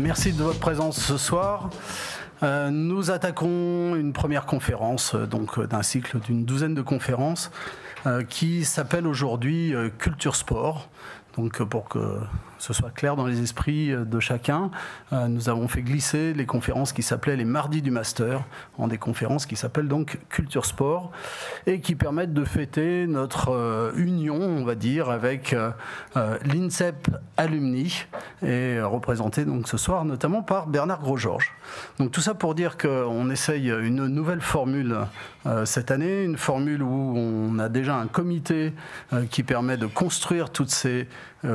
Merci de votre présence ce soir. Nous attaquons une première conférence donc d'un cycle d'une douzaine de conférences qui s'appelle aujourd'hui Culture Sport. Donc pour que ce soit clair dans les esprits de chacun, nous avons fait glisser les conférences qui s'appelaient les mardis du master en des conférences qui s'appellent donc Culture Sport et qui permettent de fêter notre union, on va dire, avec l'INSEP Alumni et représenté donc ce soir notamment par Bernard Gros-Georges. Donc tout ça pour dire qu'on essaye une nouvelle formule cette année, une formule où on a déjà un comité qui permet de construire toutes ces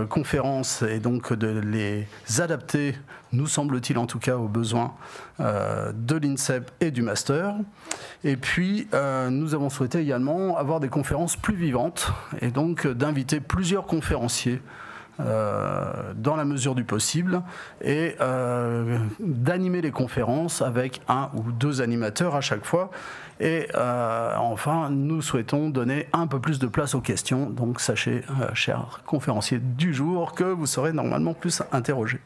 conférences et donc de les adapter, nous semble-t-il en tout cas, aux besoins de l'INSEP et du master. Et puis nous avons souhaité également avoir des conférences plus vivantes et donc d'inviter plusieurs conférenciers dans la mesure du possible et d'animer les conférences avec un ou deux animateurs à chaque fois. Et enfin, nous souhaitons donner un peu plus de place aux questions. Donc sachez, chers conférenciers du jour, que vous serez normalement plus interrogés.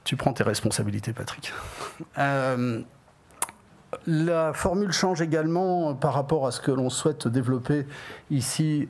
Tu prends tes responsabilités, Patrick. La formule change également par rapport à ce que l'on souhaite développer ici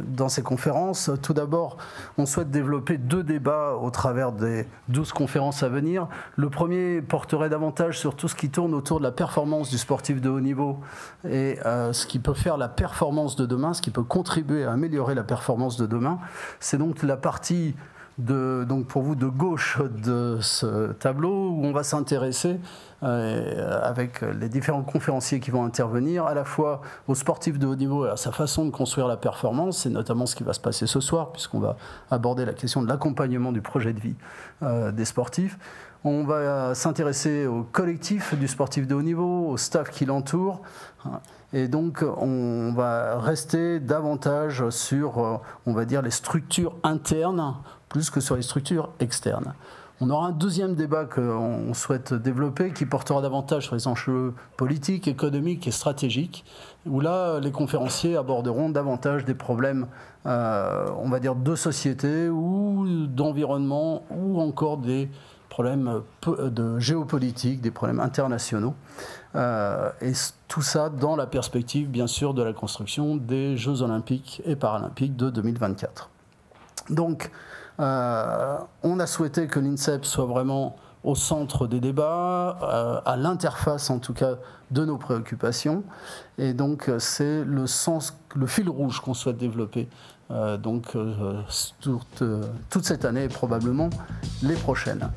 dans ces conférences. Tout d'abord, on souhaite développer deux débats au travers des 12 conférences à venir. Le premier porterait davantage sur tout ce qui tourne autour de la performance du sportif de haut niveau et ce qui peut faire la performance de demain, ce qui peut contribuer à améliorer la performance de demain. C'est donc la partie donc pour vous de gauche de ce tableau où on va s'intéresser avec les différents conférenciers qui vont intervenir à la fois aux sportifs de haut niveau et à sa façon de construire la performance. C'est notamment ce qui va se passer ce soir puisqu'on va aborder la question de l'accompagnement du projet de vie des sportifs. On va s'intéresser au collectif du sportif de haut niveau, au staff qui l'entoure. Et donc, on va rester davantage sur, on va dire, les structures internes plus que sur les structures externes. On aura un deuxième débat qu'on souhaite développer qui portera davantage sur les enjeux politiques, économiques et stratégiques, où là, les conférenciers aborderont davantage des problèmes, on va dire, de société ou d'environnement ou encore des problèmes de géopolitique, des problèmes internationaux. Et tout ça dans la perspective, bien sûr, de la construction des Jeux Olympiques et Paralympiques de 2024. Donc, on a souhaité que l'INSEP soit vraiment au centre des débats, à l'interface en tout cas de nos préoccupations. Et donc c'est le fil rouge qu'on souhaite développer toute cette année et probablement les prochaines.